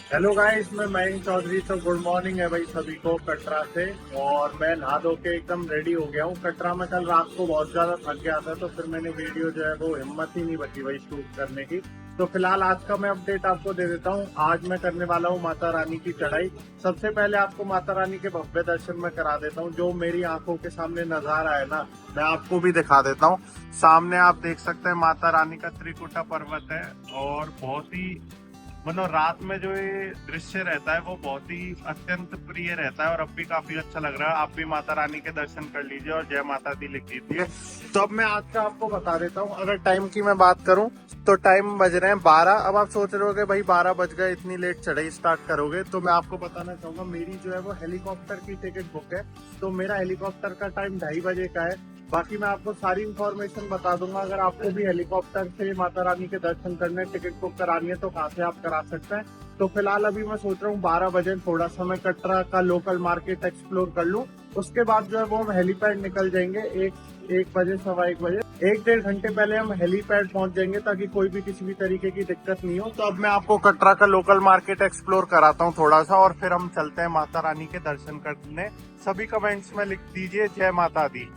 Hello guys, मैं मयंक चौधरी। तो good morning है भाई सभी को कटरा से। और मैं नहा धो के एकदम रेडी हो गया हूँ। कटरा में कल रात को बहुत ज्यादा थक गया था, तो फिर मैंने वीडियो जो है वो हिम्मत ही नहीं बची भाई शूट करने की। तो फिलहाल आज का मैं अपडेट आपको दे देता हूँ। आज मैं करने वाला हूँ माता रानी की चढ़ाई। सबसे पहले आपको माता रानी के भव्य दर्शन में करा देता हूँ। जो मेरी आंखों के सामने नजारा है ना, मैं आपको भी दिखा देता हूँ। सामने आप देख सकते हैं माता रानी का त्रिकुटा पर्वत है। और बहुत ही मतलब रात में जो ये दृश्य रहता है वो बहुत ही अत्यंत प्रिय रहता है। और अब भी काफी अच्छा लग रहा है। आप भी माता रानी के दर्शन कर लीजिए और जय माता दी लिख दीजिए। तो अब मैं आज का आपको बता देता हूँ। अगर टाइम की मैं बात करूँ तो टाइम बज रहे हैं 12। अब आप सोच रहे होगे भाई 12 बज गए, इतनी लेट चढ़ाई स्टार्ट करोगे। तो मैं आपको बताना चाहूंगा, मेरी जो है वो हेलीकॉप्टर की टिकट बुक है। तो मेरा हेलीकॉप्टर का टाइम 2:30 बजे का है। बाकी मैं आपको सारी इन्फॉर्मेशन बता दूंगा। अगर आपको भी हेलीकॉप्टर से माता रानी के दर्शन करने टिकट बुक करानी है तो कहाँ से आप करा सकते हैं। तो फिलहाल अभी मैं सोच रहा हूँ 12 बजे थोड़ा सा मैं कटरा का लोकल मार्केट एक्सप्लोर कर लूँ। उसके बाद जो है वो हम हेलीपैड निकल जाएंगे। एक बजे, 1:15 बजे, 1-1.5 घंटे पहले हम हेलीपैड पहुंच जाएंगे, ताकि कोई भी किसी भी तरीके की दिक्कत नहीं हो। तो अब मैं आपको कटरा का लोकल मार्केट एक्सप्लोर कराता हूँ थोड़ा सा, और फिर हम चलते हैं माता रानी के दर्शन करने। सभी कमेंट्स में लिख दीजिए जय माता दी।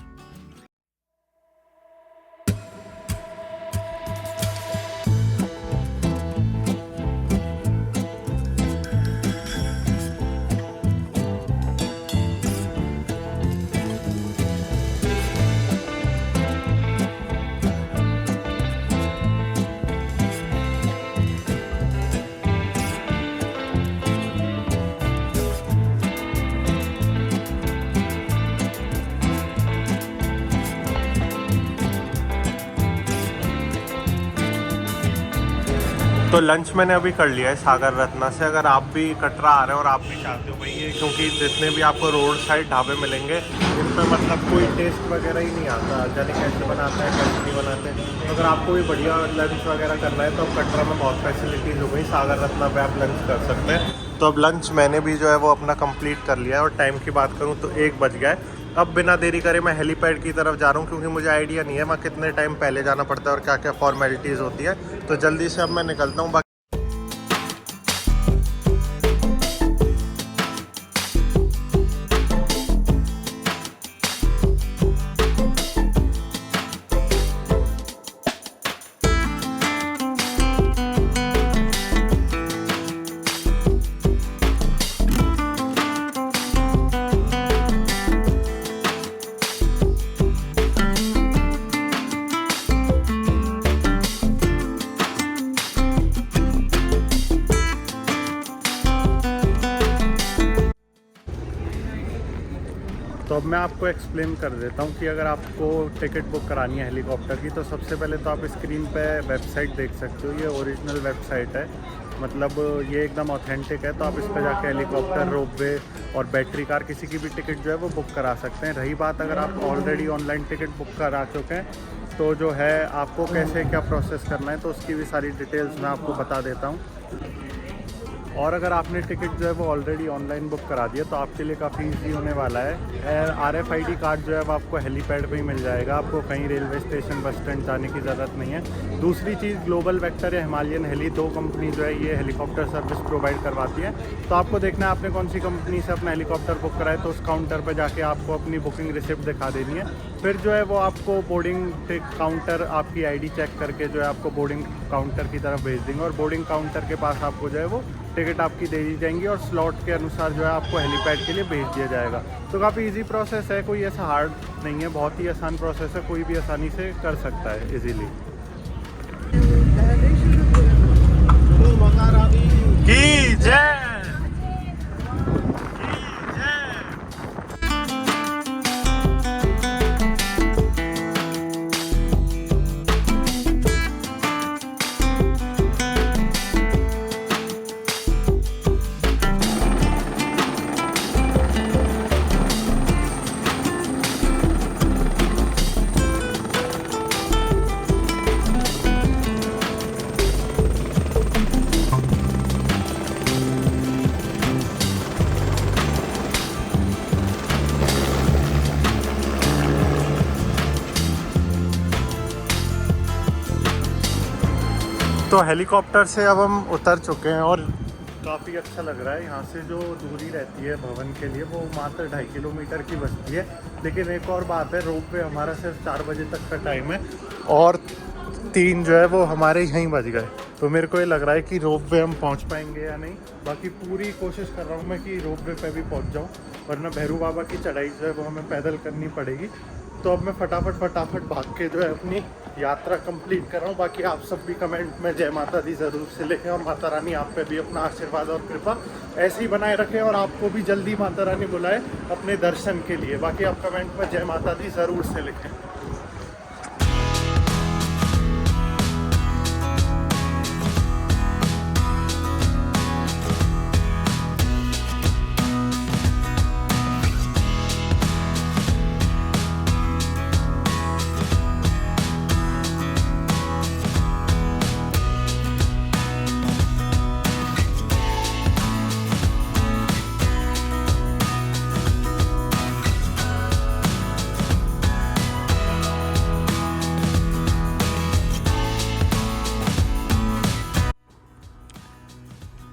तो लंच मैंने अभी कर लिया है सागर रत्ना से। अगर आप भी कटरा आ रहे हो और आप भी चाहते हो भाई ये, क्योंकि जितने भी आपको रोड साइड ढाबे मिलेंगे इनमें मतलब कोई टेस्ट वगैरह ही नहीं आता, जाने कैसे बनाते हैं कैसे नहीं बनाते हैं। तो अगर आपको भी बढ़िया लंच वगैरह करना है तो कटरा में बहुत फैसिलिटीज़ हो गई। सागर रत्ना पे आप लंच कर सकते हैं। तो अब लंच मैंने भी जो है वो अपना कंप्लीट कर लिया है। और टाइम की बात करूँ तो 1 बज गया है। अब बिना देरी करे मैं हेलीपैड की तरफ जा रहा हूँ, क्योंकि मुझे आइडिया नहीं है मैं कितने टाइम पहले जाना पड़ता है और क्या क्या फॉर्मेलिटीज़ होती है। तो जल्दी से अब मैं निकलता हूँ। तो अब मैं आपको एक्सप्लेन कर देता हूँ कि अगर आपको टिकट बुक करानी है हेलीकॉप्टर की, तो सबसे पहले तो आप स्क्रीन पे वेबसाइट देख सकते हो। ये ओरिजिनल वेबसाइट है, मतलब ये एकदम ऑथेंटिक है। तो आप इस पर जाके हेलीकॉप्टर, रोपवे और बैटरी कार किसी की भी टिकट जो है वो बुक करा सकते हैं। रही बात अगर आप ऑलरेडी ऑनलाइन टिकट बुक करा चुके हैं तो जो है आपको कैसे क्या प्रोसेस करना है, तो उसकी भी सारी डिटेल्स मैं आपको बता देता हूँ। और अगर आपने टिकट जो है वो ऑलरेडी ऑनलाइन बुक करा दिया तो आपके लिए काफ़ी इजी होने वाला है। RFID कार्ड जो है वो आपको हेलीपैड पे ही मिल जाएगा। आपको कहीं रेलवे स्टेशन, बस स्टैंड जाने की ज़रूरत नहीं है। दूसरी चीज़, ग्लोबल वेक्टर या हिमालयन हेली, 2 कंपनी जो है ये हेलीकॉप्टर सर्विस प्रोवाइड करवाती है। तो आपको देखना है आपने कौन सी कंपनी से अपना हेलीकॉप्टर बुक कराए, तो उस काउंटर पर जाके आपको अपनी बुकिंग रिसिप्ट दिखा देनी है। फिर जो है वो आपको बोर्डिंग काउंटर आपकी ID चेक करके जो है आपको बोर्डिंग काउंटर की तरफ भेज देंगे। और बोर्डिंग काउंटर के पास आपको जो है वो टिकट आपकी दे दी जाएंगी और स्लॉट के अनुसार जो है आपको हेलीपैड के लिए भेज दिया जाएगा। तो काफ़ी इजी प्रोसेस है, कोई ऐसा हार्ड नहीं है, बहुत ही आसान प्रोसेस है। कोई भी आसानी से कर सकता है इजीली। की जय। तो हेलीकॉप्टर से अब हम उतर चुके हैं और काफ़ी अच्छा लग रहा है। यहाँ से जो दूरी रहती है भवन के लिए वो मात्र 2.5 किलोमीटर की बचती है। लेकिन एक और बात है, रोप वे हमारा सिर्फ 4 बजे तक का टाइम है और 3 जो है वो हमारे यहीं बज गए। तो मेरे को ये लग रहा है कि रोप वे हम पहुँच पाएंगे या नहीं। बाकी पूरी कोशिश कर रहा हूँ मैं कि रोप वे पे भी पहुँच जाऊँ, वरना भैरू बाबा की चढ़ाई जो है वो हमें पैदल करनी पड़ेगी। तो अब मैं फटाफट भाग के जो है अपनी यात्रा कंप्लीट कर रहा हूँ। बाकी आप सब भी कमेंट में जय माता दी ज़रूर से लिखें और माता रानी आप पे भी अपना आशीर्वाद और कृपा ऐसे ही बनाए रखें और आपको भी जल्दी माता रानी बुलाए अपने दर्शन के लिए। बाकी आप कमेंट में जय माता दी ज़रूर से लिखें।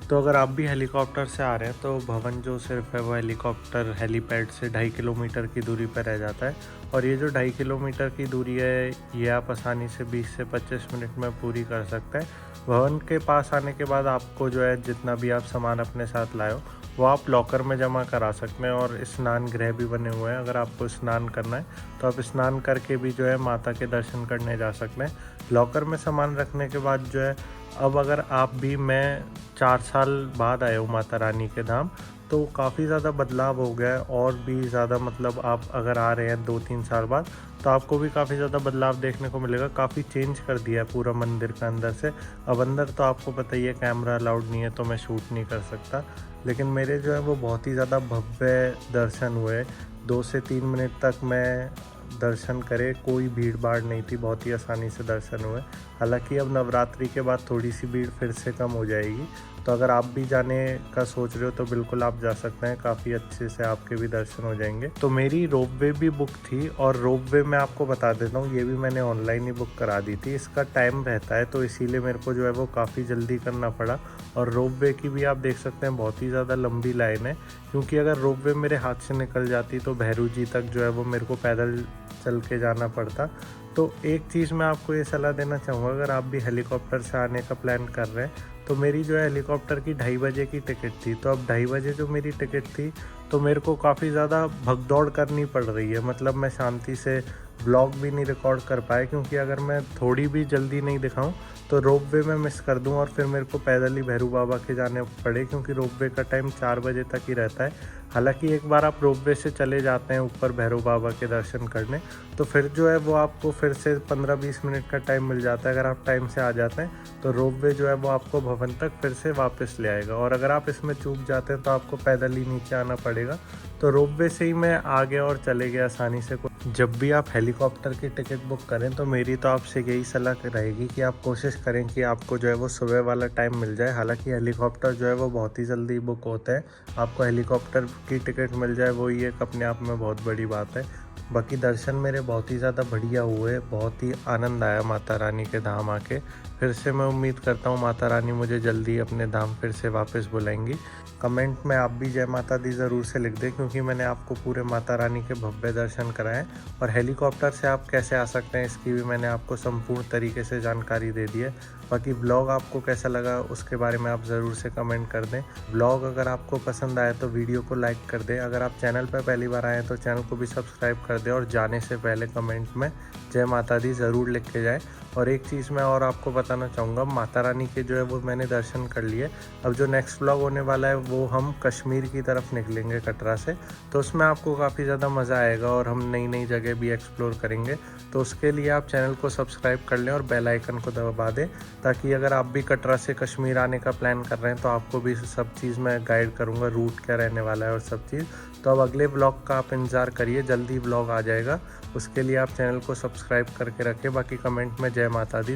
तो अगर आप भी हेलीकॉप्टर से आ रहे हैं तो भवन जो सिर्फ है वो हेलीकॉप्टर हेलीपैड से 2.5 किलोमीटर की दूरी पर रह जाता है। और ये जो 2.5 किलोमीटर की दूरी है ये आप आसानी से 20 से 25 मिनट में पूरी कर सकते हैं। भवन के पास आने के बाद आपको जो है जितना भी आप सामान अपने साथ लाए हो वो आप लॉकर में जमा करा सकते हैं। और स्नान गृह भी बने हुए हैं, अगर आपको स्नान करना है तो आप स्नान करके भी जो है माता के दर्शन करने जा सकते हैं। लॉकर में सामान रखने के बाद जो है अब अगर आप भी, मैं 4 साल बाद आया हूँ माता रानी के धाम, तो काफ़ी ज़्यादा बदलाव हो गया है। और भी ज़्यादा मतलब आप अगर आ रहे हैं 2-3 साल बाद तो आपको भी काफ़ी ज़्यादा बदलाव देखने को मिलेगा। काफ़ी चेंज कर दिया है पूरा मंदिर का अंदर से। अब अंदर तो आपको पता ही है कैमरा अलाउड नहीं है तो मैं शूट नहीं कर सकता, लेकिन मेरे जो है वो बहुत ही ज़्यादा भव्य दर्शन हुए। 2 से 3 मिनट तक मैं दर्शन करे, कोई भीड़ भाड़ नहीं थी, बहुत ही आसानी से दर्शन हुए। हालांकि अब नवरात्रि के बाद थोड़ी सी भीड़ फिर से कम हो जाएगी, तो अगर आप भी जाने का सोच रहे हो तो बिल्कुल आप जा सकते हैं, काफ़ी अच्छे से आपके भी दर्शन हो जाएंगे। तो मेरी रोप वे भी बुक थी और रोप वे मैं आपको बता देता हूँ ये भी मैंने ऑनलाइन ही बुक करा दी थी। इसका टाइम रहता है तो इसीलिए मेरे को जो है वो काफ़ी जल्दी करना पड़ा। और रोप वे की भी आप देख सकते हैं बहुत ही ज़्यादा लंबी लाइन है, क्योंकि अगर रोप वे मेरे हाथ से निकल जाती तो भैरू जी तक जो है वो मेरे को पैदल चल के जाना पड़ता। तो एक चीज़ मैं आपको ये सलाह देना चाहूँगा, अगर आप भी हेलीकॉप्टर से आने का प्लान कर रहे हैं तो मेरी जो है हेलीकॉप्टर की 2:30 बजे की टिकट थी। तो अब 2:30 बजे जो मेरी टिकट थी तो मेरे को काफ़ी ज़्यादा भगदौड़ करनी पड़ रही है। मतलब मैं शांति से ब्लॉग भी नहीं रिकॉर्ड कर पाया, क्योंकि अगर मैं थोड़ी भी जल्दी नहीं दिखाऊं तो रोप वे में मिस कर दूं और फिर मेरे को पैदल ही भैरू बाबा के जाने पड़े, क्योंकि रोप वे का टाइम 4 बजे तक ही रहता है। हालांकि एक बार आप रोप वे से चले जाते हैं ऊपर भैरू बाबा के दर्शन करने तो फिर जो है वो आपको फिर से 15-20 मिनट का टाइम मिल जाता है। अगर आप टाइम से आ जाते हैं तो रोप वे जो है वो आपको भवन तक फिर से वापस ले आएगा, और अगर आप इसमें चूक जाते हैं तो आपको पैदल ही नीचे आना पड़ेगा। तो रोप वे से ही मैं आ गया और चले गया आसानी से। जब भी आप हेलीकॉप्टर की टिकट बुक करें तो मेरी तो आपसे यही सलाह रहेगी कि आप कोशिश करें कि आपको जो है वो सुबह वाला टाइम मिल जाए। हालांकि हेलीकॉप्टर जो है वो बहुत ही जल्दी बुक होता है, आपको हेलीकॉप्टर की टिकट मिल जाए वो ही एक अपने आप में बहुत बड़ी बात है। बाकी दर्शन मेरे बहुत ही ज़्यादा बढ़िया हुए, बहुत ही आनंद आया माता रानी के धाम आके। फिर से मैं उम्मीद करता हूँ माता रानी मुझे जल्दी अपने धाम फिर से वापस बुलाएंगी। कमेंट में आप भी जय माता दी ज़रूर से लिख दें, क्योंकि मैंने आपको पूरे माता रानी के भव्य दर्शन कराए। और हेलीकॉप्टर से आप कैसे आ सकते हैं इसकी भी मैंने आपको संपूर्ण तरीके से जानकारी दे दी है। बाकी ब्लॉग आपको कैसा लगा उसके बारे में आप ज़रूर से कमेंट कर दें। ब्लॉग अगर आपको पसंद आए तो वीडियो को लाइक कर दें। अगर आप चैनल पर पहली बार आए तो चैनल को भी सब्सक्राइब कर दें, और जाने से पहले कमेंट में जय माता दी ज़रूर लिख के जाए। और एक चीज़ मैं और आपको बताना चाहूँगा, माता रानी के जो है वो मैंने दर्शन कर लिए। अब जो नेक्स्ट व्लॉग होने वाला है वो हम कश्मीर की तरफ निकलेंगे कटरा से, तो उसमें आपको काफ़ी ज़्यादा मज़ा आएगा और हम नई नई जगह भी एक्सप्लोर करेंगे। तो उसके लिए आप चैनल को सब्सक्राइब कर लें और बेल आइकन को दबा दें, ताकि अगर आप भी कटरा से कश्मीर आने का प्लान कर रहे हैं तो आपको भी सब चीज़ मैं गाइड करूँगा, रूट क्या रहने वाला है और सब चीज़। तो अब अगले ब्लॉग का आप इंतज़ार करिए, जल्दी ब्लॉग आ जाएगा। उसके लिए आप चैनल को सब्सक्राइब करके रखें। बाकी कमेंट में जय माता दी।